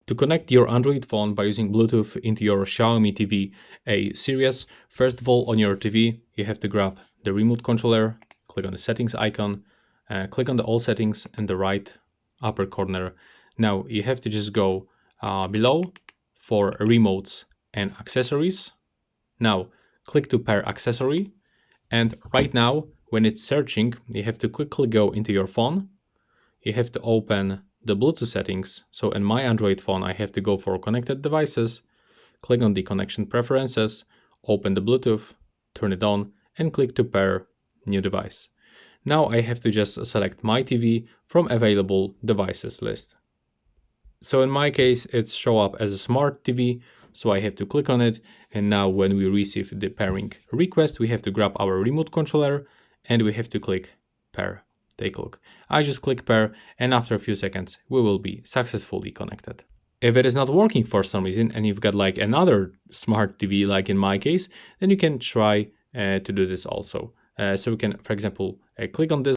To connect your Android phone by using Bluetooth into your Xiaomi TV A Series, first of all on your TV, you have to grab the remote controller, click on the settings icon, click on the all settings in the right upper corner. Now you have to just go below for remotes and accessories. Now click to pair accessory, and right now when it's searching, you have to quickly go into your phone. You have to open the Bluetooth settings. So in my Android phone, I have to go for connected devices, click on the connection preferences, open the Bluetooth, turn it on, and click to pair new device. Now I have to just select my TV from available devices list. So in my case, it's show up as a smart TV. So I have to click on it. And now when we receive the pairing request, we have to grab our remote controller and we have to click pair. Take a look. I just click pair, and after a few seconds, we will be successfully connected. If it is not working for some reason and you've got like another smart TV, like in my case, then you can try to do this also. So we can, for example, click on this